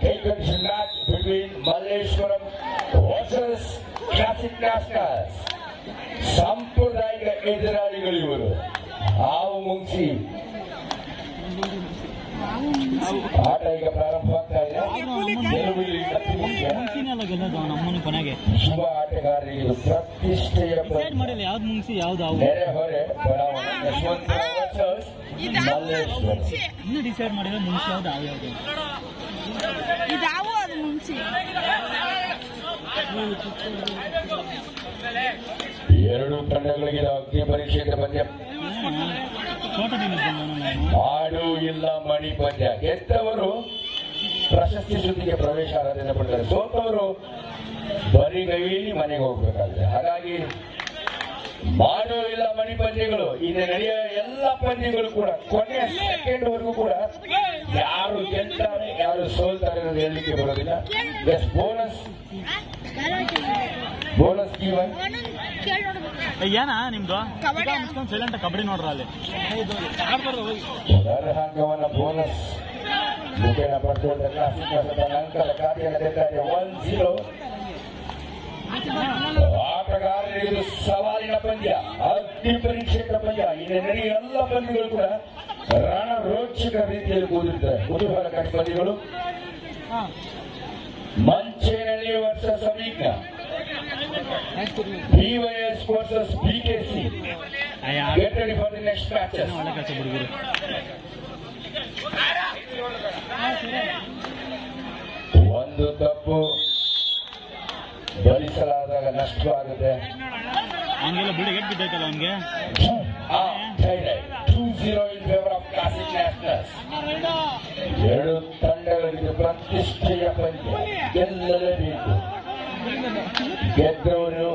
Taken match between Malleshwaram versus Classic Nationals. ಸಾಂಪ್ರದಾಯಿಕ ಎದುರಾಳಿಗಳು ಇವರು. ಹಾವು ಮುಂಚಿ ಆಟ ಈಗ ಪ್ರಾರಂಭವಾಗ್ತಾ ಇದೆ. ಶುಭ ಆಟಗಾರರಿಗೆ ಪ್ರತಿಷ್ಠೆಯ ನೆರೆಹೊರೆ ಬಡಾವಣೆ ಯಶವಂತಪುರ ವರ್ಸಸ್ ಮಲ್ಲೇಶ್ವರ. ಇನ್ನು ಡಿಸೈಡ್ ಮಾಡಿದ್ರೆ ಮುಂಚೆ ಯಾವ್ದು ಯಾವ್ದು ಎರಡು ತಂಡಗಳಿಗೆ ಅಗ್ನಿ ಪರೀಕ್ಷೆಗೆ ಪಂದ್ಯ. ಮಾಡು ಇಲ್ಲ ಮಣಿ ಪಂದ್ಯ. ಗೆದ್ದವರು ಪ್ರಶಸ್ತಿ ಸುದ್ದಿಗೆ ಪ್ರವೇಶ ಅರ್ಹತೆ ಪಡ್ತಾರೆ. ಸೋತವರು ಬರಿಗೈಲಿ ಮನೆಗೆ ಹೋಗ್ಬೇಕಾಗಿದೆ. ಹಾಗಾಗಿ ಮಾಡು ಇಲ್ಲ ಮಣಿ ಪಂದ್ಯಗಳು ಇನ್ನು ನಡೆಯುವ ಎಲ್ಲ ಪಂದ್ಯಗಳು ಕೂಡ ಕೊನೆಯ ಸೆಕೆಂಡ್ ವರೆಗೂ ಕೂಡ ಯಾರು ಗೆಲ್ತಾರೆ ಯಾರು ಸೋಲ್ತಾರೆ ಅನ್ನೋದು ಹೇಳಲಿಕ್ಕೆ ಬರೋದಿಲ್ಲ. ಎಸ್ ಬೋನಸ್ ಏನ ನಿಮ್ದು ಸೈಲೆಂಟ್ ಕಬಡ್ಡಿ ನೋಡ್ರ ಅಲ್ಲಿ ಅಂಕವನ್ನ ಬೋನಸ್ ಮುಖೇನ ಪಡೆದುಕೊಂಡ ಅಂಕದ ಖಾತೆಯನ್ನು ತೆರೆದಿದೆ 1-0. ಆಟಗಾರರಿಗೆ ಸವಾಲಿನ ಪಂದ್ಯ, ಅಗ್ನಿ ಪರೀಕ್ಷೆಯ ಪಂದ್ಯ. ಇನ್ನು ನಡೆಯುವ ಎಲ್ಲ ಪಂದ್ಯಗಳು ಕೂಡ ರಣರೋಚಕ ರೀತಿಯಲ್ಲಿ ಕೂದಿರುತ್ತವೆ. ಕುತೂಹಲಕಾರಿ ಪಂದ್ಯಗಳು. ಮಂಚೇನಹಳ್ಳಿ ವರ್ಸಸ್ ಸಮೀಕ, BYS versus BKC. Get ready for the next matches. ಒಂದು ತಪ್ಪು ಭರಿಸಲಾದಾಗ ನಷ್ಟವಾಗುತ್ತೆ. ಅವನಿಗೆಲ್ಲ ಬಿಡಿ ಗೆಟ್ ಬಿದ್ದೈತಲ್ಲ ಅವನಿಗೆ. 2-0 in favor of Classic Nationals. ಎರಡು ತಂಡಗಳಿಗೆ ಪ್ರತಿಷ್ಠೆಯ ಪಂದ್ಯ, ಗೆಲ್ಲಲೇಬೇಕು. ಗೆದ್ದವರು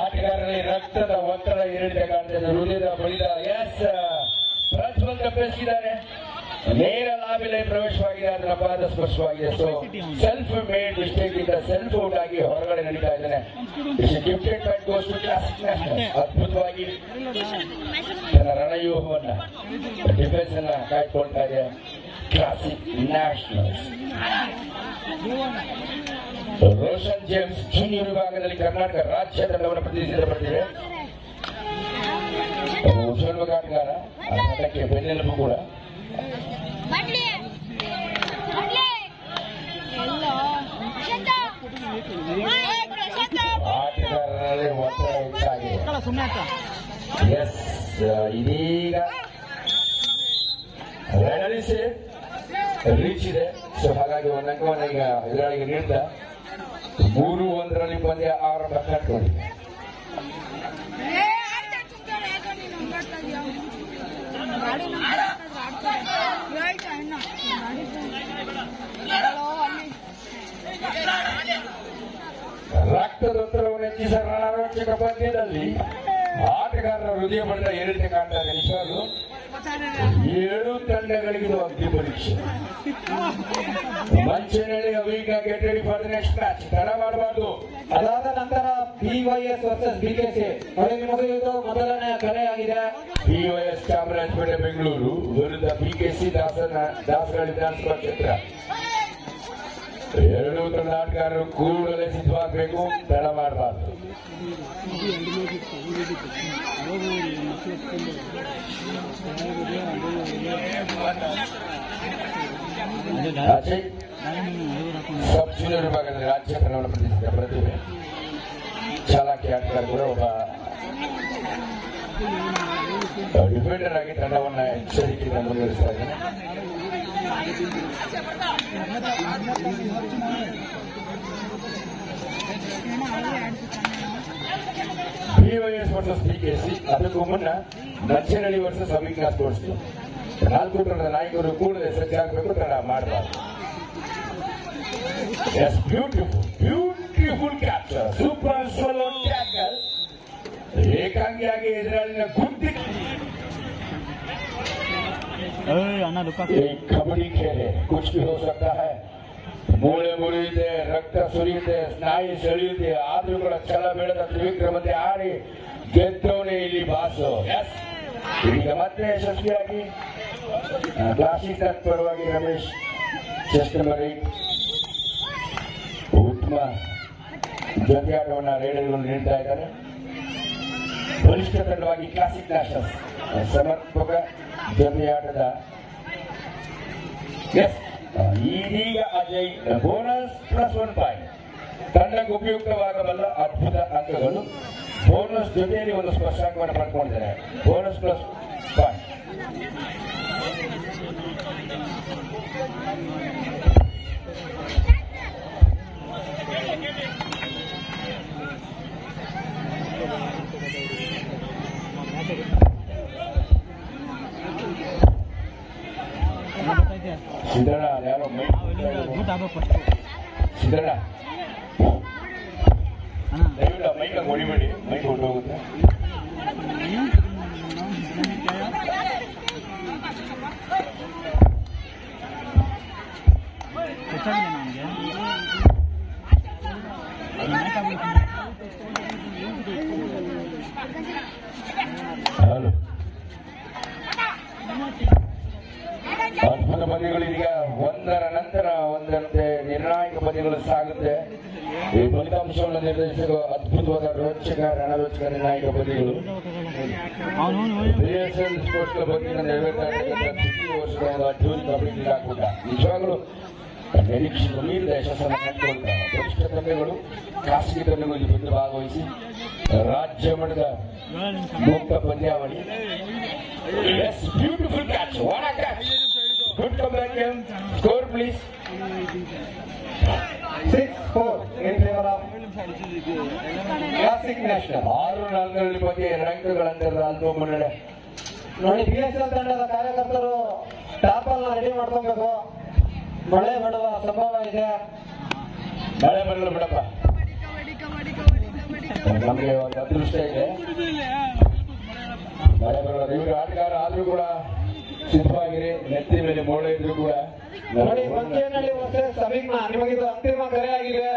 ಆಟಗಾರರಲ್ಲಿ ರಕ್ತದ ಒತ್ತಡ ಏರಿದೆ ಕಾಣ್ತದೆ. ಹೃದಯದ ಬಳಿದ ಎಸ್ ಪ್ರಜ್ವಲ್ ತಪ್ಪಿಸಿದ್ದಾರೆ. ನೇರ ಲಾಬಿಲೆ ಪ್ರವೇಶವಾಗಿದೆ. ಅದರ ಪಾದ ಸ್ಪರ್ಶವಾಗಿದೆ. ಸೊ ಸೆಲ್ಫ್ ಮೇಡ್ ಮಿಸ್ಟೇಕ್ ಇಂದ ಸೆಲ್ಫ್ ಔಟ್ ಆಗಿ ಹೊರಗಡೆ ನಡೀತಾ ಇದ್ದಾನೆ. Gifted bat goes to classic national. ಅದ್ಭುತವಾಗಿ ತನ್ನ ರಣವ್ಯೂಹವನ್ನ ಡಿಫೆನ್ಸ್ ಅನ್ನ ಕಾಯ್ಕೊಳ್ತಾ ಇದೆ classic nationals. Roshan James junior ವಿಭಾಗದಲ್ಲಿ ಕರ್ನಾಟಕ ರಾಜ್ಯ ತಂಡವನ್ನು ಪ್ರತಿನಿಧಿಸಲ್ಪಟ್ಟಿದೆ. ಉಜ್ವಲ ಆಟಗಾರ, ಆ ತಂಡಕ್ಕೆ ಬೆನ್ನೆಲುಬು ಕೂಡ. ಆಟಗಾರರಲ್ಲಿ ಒತ್ತಡ ಹೆಚ್ಚಾಗಿದೆ. ಎಸ್ ಇದೀಗ ರೀಚ್ ಇದೆ. ಸೊ ಹಾಗಾಗಿ ಒಂದು ಅಂಕವನ್ನು ಈಗ ಎದುರಾಳಿಗೆ ನೀಡಿದ 3-1 ಪಂದ್ಯ ಆರಂಭ ಕಟ್ಕೊಂಡಿದೆ. ರಕ್ತದೊತ್ತಡವನ್ನು ಹೆಚ್ಚಿಸಿದ ರಣರೋಚಕ ಪಂದ್ಯದಲ್ಲಿ ಆಟಗಾರರ ಹೃದಯ ಬಡಿತ ಏರಿಕೆ ಕಾಣ್ತಾ ಇದೆ. ನಿಜವಾಗ್ಲೂ 7 ತಂಡಗಳಿಗೆ ಇದು ಅಗ್ನಿ ಪರೀಕ್ಷೆ. ಮಂಚೇನಹಳ್ಳಿ ಅವೀಗ get ready for the next match. ತಡ ಮಾಡಬಾರ್ದು. ಅದಾದ ನಂತರ BYS ವರ್ಸಸ್ BKC. ನಿಮಗೆ ಇದು ಮೊದಲನೇ ಕಲೆಯಾಗಿದೆ. BYS ಚಾಮರಾಜಪೇಟೆ ಬೆಂಗಳೂರು ವಿರುದ್ಧ BKC ದಾಸರಳ್ಳಿ ವಿಧಾನಸಭಾ ಕ್ಷೇತ್ರ. ಎರಡೂ ತಂಡ ಆಟಗಾರರು ಕೂಡಲೇ ಸಿದ್ಧವಾಗಬೇಕು. ತಡ ಮಾಡಬಾರ್ದು. ಸಬ್ ಜೂನಿಯರ್ ವಿಭಾಗದಲ್ಲಿ ರಾಜ್ಯ ತಂಡವನ್ನು ಪ್ರತಿನಿಧಿಸಿದ ಪ್ರತಿಭೆ ಚಾಲಾಕಿ ಆಟಗಾರ ಕೂಡ ಒಬ್ಬ ಡಿಫೆಂಡರ್ ಆಗಿ ತಂಡವನ್ನು ಎಚ್ಚರಿಕೆಯಿಂದ ಮುಂದುವರಿಸ್ತಾ ಇದ್ದಾನೆ. BYS versus BKC. ಅದಕ್ಕೂ ಮುನ್ನ ಮಂಚೇನಹಳ್ಳಿ ವರ್ಸಸ್ ಅವಿಜ್ಞಾ ಸ್ಪೋರ್ಟ್ಸ್. 4 ತಂಡದ ನಾಯಕರು ಕೂಡಲೇ ಸಜ್ಜಾಗಬೇಕು. ತಡ ಮಾಡಬಾರ್ದು. Yes beautiful capture. ಸೂಪರ್ ಸ್ವಲೋ ಟ್ಯಾಕಲ್. ಏಕಾಂಗಿಯಾಗಿ ಎದುರಾಳಿನ ಗುಂಡಿ. ಕಬಡ್ಡಿ खेले कुछ भी हो सकता है. ಮೂಳೆ ಮುರಿಯುತ್ತೆ, ರಕ್ತ ಸುರಿಯುತ್ತೆ, ಸ್ನಾಯು ಸೆಳೆಯುತ್ತೆ. ಆದ್ರೂ ಕೂಡ ಛಲ ಬೇಡದ ತ್ರಿವಿಕ್ರಮತೆ ಆಡಿ ಗೆದ್ದವನೇ ಇಲ್ಲಿ ಬಾಸು. ಎಸ್ ಇದೀಗ ಮತ್ತೆ ಯಶಸ್ವಿಯಾಗಿ ಕ್ಲಾಸಿಕ್ ಪರವಾಗಿ ರಮೇಶ್ ಚೆಸ್ಟ್ ನಂಬರ್ 8 ಉತ್ತಮ ಜೊತೆಯಾಟವನ್ನು ರೈಡರ್ಗಳು ನೀಡ್ತಾ ಇದ್ದಾರೆ. ಬಲಿಷ್ಠ ತಂಡವಾಗಿ ಕ್ಲಾಸಿಕ್ ನ್ಯಾಷನಲ್ಸ್ ಸಮರ್ಪಕ ಜೊತೆಯಾಟದ ಇದೀಗ ಅಜಯ್ ಬೋನಸ್ +1 ಪಾಯಿಂಟ್. ತಂಡಕ್ಕೆ ಉಪಯುಕ್ತವಾಗಬಲ್ಲ ಅದ್ಭುತ ಅಂಕಗಳು. ಬೋನಸ್ ಜೊತೆಯಲ್ಲಿ ಒಂದು ಸ್ಪರ್ಶಾಂಕವನ್ನು ಪಡ್ಕೊಂಡಿದ್ದಾರೆ. Bonus +1 point. ಸಿದ್ದಣ್ಣ ಯಾರೋ ಸಿದ್ದಣ್ಣ ದಯವಿಟ್ಟು ಮೈಕ್ ಹೊಡಿಬೇಡಿ, ಮೈಕ್ ಹೊರಟೋಗುತ್ತೆ. ಹಲೋ, ಅದ್ಭುತ ಪಂದ್ಯಗಳೀಗ ಒಂದರ ನಂತರ ಒಂದರಂತೆ ನಿರ್ಣಾಯಕ ಪಂದ್ಯಗಳು ಸಾಗುತ್ತೆ. ಈ ಫಲಿತಾಂಶವನ್ನು ನಿರ್ಧರಿಸುವ ಅದ್ಭುತವಾದ ರೋಚಕ ರಣರೋಚಕ ನಿರ್ಣಾಯಕ ಪಂದ್ಯಗಳು BSL ಸ್ಪೋರ್ಟ್ಸ್ ಕ್ಲಬ್ ವತಿಯಿಂದ ನೆರವೇರ್ತಾ ವರ್ಷಗಳ ಅದ್ದೂರಿ ಕಬಡ್ಡಿ ಕ್ರೀಡಾಕೂಟ ನಿಜವಾಗಲೂ ನಿರೀಕ್ಷೆಗೂ ಮೀರಿದ ಯಶಸ್ಸನ್ನು ಕಂಡುಕೊಳ್ತಾರೆ. ಬಲಿಷ್ಠ ತಂಡಗಳು ಖಾಸಗಿ ತಂಡಗಳು ಇಲ್ಲಿ ಬಂದು ಭಾಗವಹಿಸಿ ರಾಜ್ಯ ಮಟ್ಟದ ಮುಕ್ತ ಪಂದ್ಯಾವಳಿ. Beautiful catch, what a catch, good come back game. Score please. 6-4 in favor of Classic National. 6-4 ಬಗ್ಗೆ 2 ಅಂಕಗಳ ಅಂತರದ ಅಲ್ಪೋ ಮುನ್ನಡೆ. ನೋಡಿ, BSL ತಂಡದ ಕಾರ್ಯಕರ್ತರು ಟಾಪಲ್ ರೆಡಿ ಮಾಡ್ಕೊಬೇಕು. ಮಳೆ ಬರುವ ಸಂಭವ ಇದೆ. ಮಳೆ ಬರಲು ಬಿಡಪ್ಪ, ನಮಗೆ ಒಂದು ಅದೃಷ್ಟ ಇದೆ. ಮಳೆ ಬರಲ್ಲ. ಇವರು ಆಟಗಾರ ಆದ್ರೂ ಕೂಡ ಸಿದ್ಧವಾಗಿರಿ. ನೆತ್ತಿ ಮೇಲೆ ಮೋಡ ಇದ್ರು ಕೂಡ ನೋಡಿ, ಮಂಚೇನಹಳ್ಳಿ ವರ್ಸಸ್ ಅಭಿಜ್ಞ ನಿಮಗಿದು ಅಂತಿಮ ಕರೆ ಆಗಿದೆ.